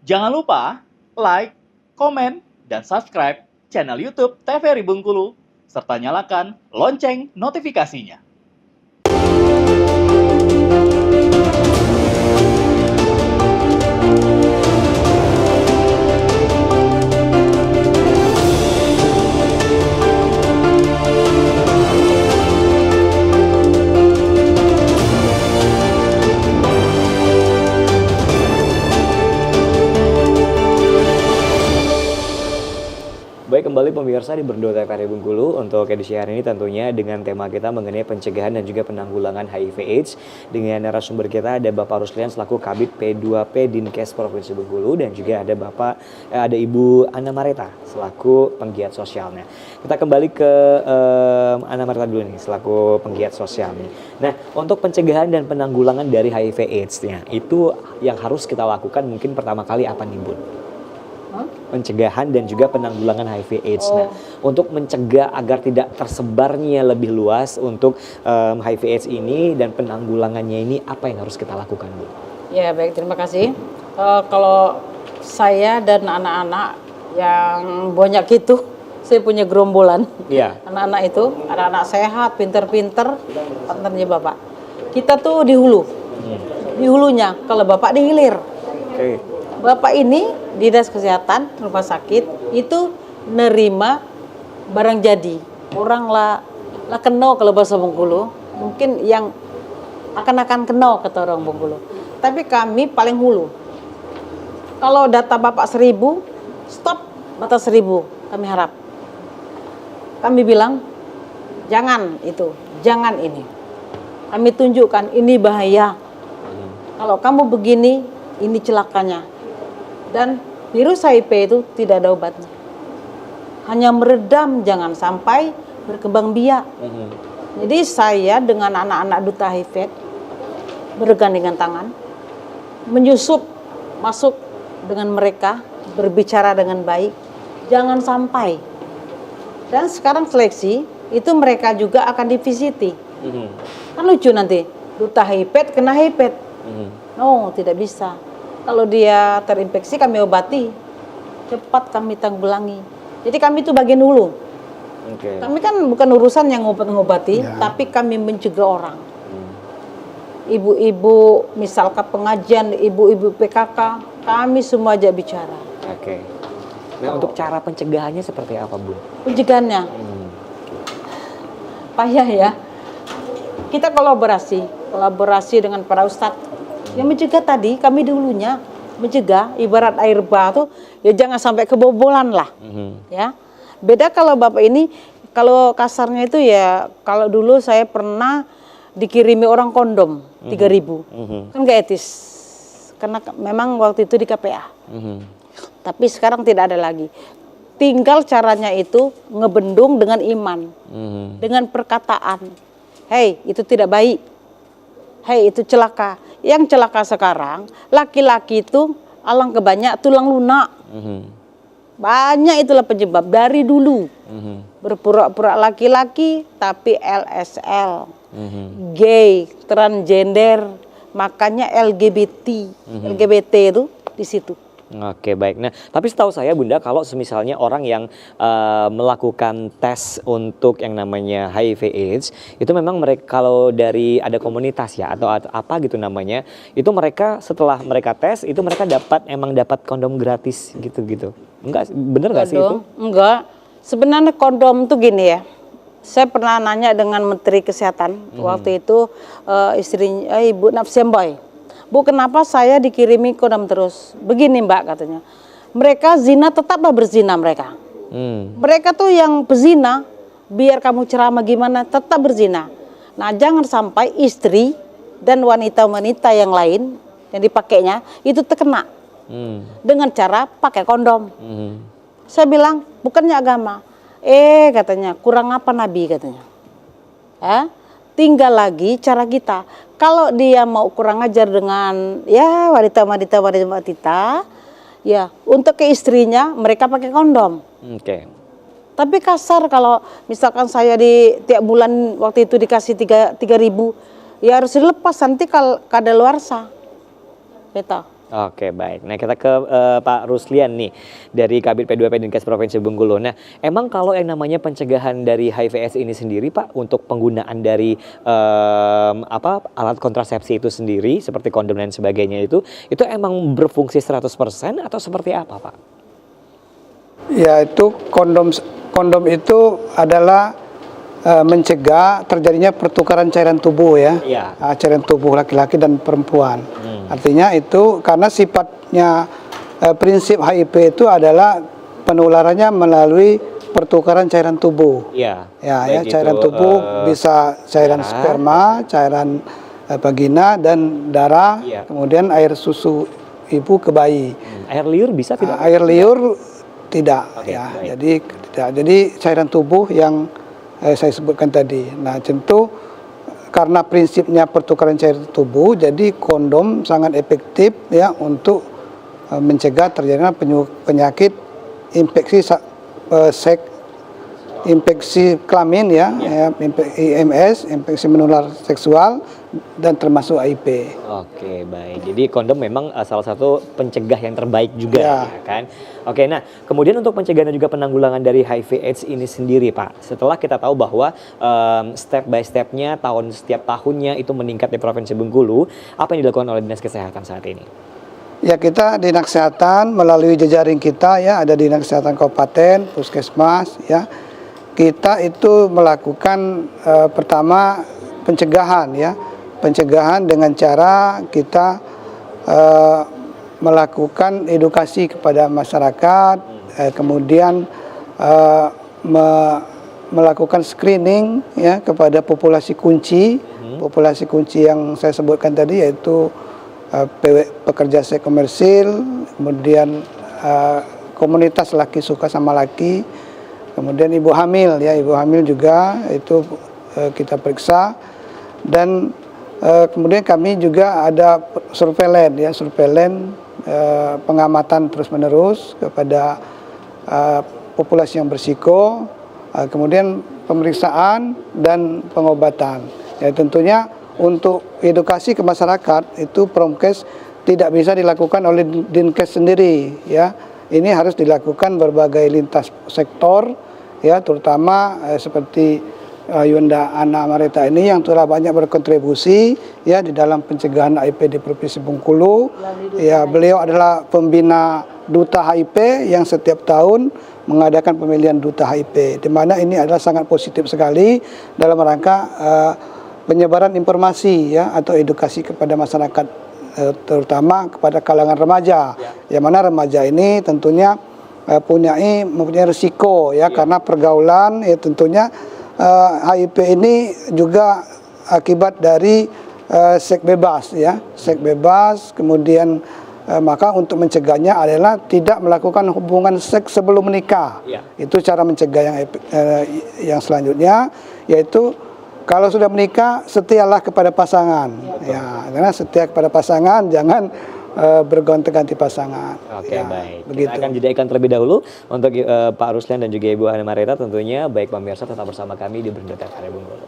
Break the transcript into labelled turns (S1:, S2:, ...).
S1: Jangan lupa like, komen, dan subscribe channel YouTube TVRI Bengkulu, serta nyalakan lonceng notifikasinya.
S2: Baik, kembali pemirsa di Berdua TVRI Bengkulu untuk edisi hari ini tentunya dengan tema kita mengenai pencegahan dan juga penanggulangan HIV/AIDS. Dengan narasumber kita ada Bapak Ruslian selaku Kabid P2P Dinkes Provinsi Bengkulu dan juga ada Ibu Ana Mareta selaku penggiat sosialnya. Kita kembali ke Ana Mareta dulu nih selaku penggiat sosial nih. Nah, untuk pencegahan dan penanggulangan dari HIV/AIDS-nya itu yang harus kita lakukan mungkin pertama kali apa nih, Bun? Pencegahan dan juga penanggulangan HIV/AIDS. Nah, untuk mencegah agar tidak tersebarnya lebih luas untuk HIV/AIDS ini dan penanggulangannya ini apa yang harus kita lakukan, Bu?
S3: Ya baik, terima kasih. Kalau saya dan anak-anak yang banyak itu, saya punya gerombolan.
S2: Iya.
S3: Anak-anak itu, anak-anak sehat, pinter-pinter, partnernya Bapak. Kita tuh di hulu, di hulunya. Kalau Bapak di hilir.
S2: Oke.
S3: Bapak ini dinas kesehatan rumah sakit itu nerima barang jadi orang lah keno kalau bahasa Bengkulu, mungkin yang akan keno kata orang Bengkulu, tapi kami paling hulu. Kalau data Bapak 1000, stop batas 1000, kami harap, kami bilang jangan itu, jangan ini, kami tunjukkan ini bahaya, kalau kamu begini ini celakanya. Dan virus HIV itu tidak ada obatnya. Hanya meredam, jangan sampai berkembang biak. Jadi saya dengan anak-anak duta HIV bergandengan tangan, menyusup, masuk dengan mereka, berbicara dengan baik. Jangan sampai. Dan sekarang seleksi, itu mereka juga akan divisiti. Kan lucu nanti, duta HIV kena HIV. No, tidak bisa. Kalau dia terinfeksi kami obati, cepat kami tanggulangi. Jadi kami itu bagian hulu. Kami kan bukan urusan yang ngobati, tapi kami mencegah orang. Ibu-ibu, misalkan pengajian, ibu-ibu PKK, kami semua ajak bicara.
S2: Nah, untuk cara pencegahannya seperti apa, Bu?
S3: Pencegahannya, payah ya. Kita kolaborasi dengan para ustadz. Yang mencegah tadi, kami dulunya mencegah, ibarat air bah tuh, ya jangan sampai kebobolan lah. Ya. Beda kalau Bapak ini, kalau kasarnya itu ya, kalau dulu saya pernah dikirimi orang kondom 3.000. Kan gak etis. Karena memang waktu itu di KPA. Tapi sekarang tidak ada lagi. Tinggal caranya itu ngebendung dengan iman. Dengan perkataan. Hei, itu tidak baik. Hei, itu celaka. Yang celaka sekarang, laki-laki itu alangkah banyak tulang lunak. Banyak itulah penyebab dari dulu. Berpura-pura laki-laki tapi LSL, gay, transgender, makanya LGBT itu di situ.
S2: Oke, baik. Nah, tapi setahu saya Bunda, kalau semisalnya orang yang melakukan tes untuk yang namanya HIV/AIDS, itu memang mereka kalau dari ada komunitas ya atau apa gitu namanya, itu mereka setelah mereka tes itu mereka dapat kondom gratis gitu. Enggak, bener nggak sih itu?
S3: Enggak. Sebenarnya kondom tuh gini ya. Saya pernah nanya dengan Menteri Kesehatan waktu itu, istrinya Ibu Nafsemboy. Bu, kenapa saya dikirimi kondom terus? Begini Mbak katanya, mereka zina tetaplah berzina mereka. Mereka tuh yang pezina, biar kamu ceramah gimana tetap berzina. Nah jangan sampai istri dan wanita-wanita yang lain yang dipakainya itu terkena dengan cara pakai kondom. Saya bilang bukannya agama, katanya kurang apa Nabi katanya. Tinggal lagi cara kita. Kalau dia mau kurang ajar dengan ya wanita, ya untuk ke istrinya mereka pakai kondom. Tapi kasar kalau misalkan saya di tiap bulan waktu itu dikasih 3.000, ya harus dilepas nanti kalau kadaluarsa. Beta.
S2: Oke, baik. Nah, kita ke Pak Ruslian nih dari Kabid P2P Dinkes Provinsi Bengkulu. Nah, emang kalau yang namanya pencegahan dari HIV/AIDS ini sendiri, Pak, untuk penggunaan dari alat kontrasepsi itu sendiri seperti kondom dan sebagainya itu emang berfungsi 100% atau seperti apa, Pak?
S4: Ya, itu kondom itu adalah mencegah terjadinya pertukaran cairan tubuh ya.
S2: Iya.
S4: Cairan tubuh laki-laki dan perempuan. Artinya itu karena sifatnya prinsip HIV itu adalah penularannya melalui pertukaran cairan tubuh.
S2: Iya.
S4: Ya,
S2: Baik
S4: cairan
S2: itu,
S4: tubuh bisa cairan
S2: darah,
S4: sperma, cairan vagina dan darah,
S2: Iya.
S4: kemudian air susu ibu ke bayi.
S2: Air liur bisa tidak?
S4: Air liur tidak
S2: Oke,
S4: ya.
S2: baik.
S4: Jadi tidak. Jadi cairan tubuh yang saya sebutkan tadi. Nah, tentu karena prinsipnya pertukaran cairan tubuh, jadi kondom sangat efektif ya untuk mencegah terjadinya penyakit infeksi seks, infeksi kelamin ya, IMS, infeksi menular seksual dan termasuk HIV.
S2: Oke, baik. Jadi kondom memang salah satu pencegah yang terbaik juga,
S4: Ya.
S2: ya kan? Oke, nah kemudian untuk pencegahan dan juga penanggulangan dari HIV/AIDS ini sendiri, Pak. Setelah kita tahu bahwa step by stepnya setiap tahunnya itu meningkat di Provinsi Bengkulu, apa yang dilakukan oleh Dinas Kesehatan saat ini?
S4: Ya, kita Dinas Kesehatan melalui jejaring kita ya, ada Dinas Kesehatan Kabupaten, Puskesmas ya. Kita itu melakukan pertama pencegahan ya. Pencegahan dengan cara kita melakukan edukasi kepada masyarakat, kemudian melakukan screening ya kepada populasi kunci, populasi kunci yang saya sebutkan tadi yaitu pekerja seks komersil, kemudian komunitas laki suka sama laki, kemudian ibu hamil ya, ibu hamil juga itu kita periksa, dan kemudian kami juga ada surveillance pengamatan terus-menerus kepada populasi yang berisiko, kemudian pemeriksaan dan pengobatan. Ya, tentunya untuk edukasi ke masyarakat itu Promkes tidak bisa dilakukan oleh Dinkes sendiri ya. Ini harus dilakukan berbagai lintas sektor ya, terutama seperti Yunda Ana Marita ini yang telah banyak berkontribusi ya di dalam pencegahan HIV di Provinsi Bengkulu. Ya, beliau adalah pembina Duta HIV yang setiap tahun mengadakan pemilihan Duta HIV, di mana ini adalah sangat positif sekali dalam rangka penyebaran informasi ya atau edukasi kepada masyarakat, terutama kepada kalangan remaja. Yang mana remaja ini tentunya mempunyai risiko ya karena pergaulan ya, tentunya HIV ini juga akibat dari seks bebas ya, seks bebas. Kemudian maka untuk mencegahnya adalah tidak melakukan hubungan seks sebelum menikah. Itu cara mencegah yang selanjutnya, yaitu kalau sudah menikah setialah kepada pasangan ya, karena setia kepada pasangan, jangan bergonta-ganti pasangan.
S2: Oke,
S4: ya,
S2: baik.
S4: begitu.
S2: Kita akan jadikan terlebih dahulu untuk Pak Ruslian dan juga Ibu Ana Marita tentunya. Baik pemirsa, tetap bersama kami di Berita TVRI Bengkulu.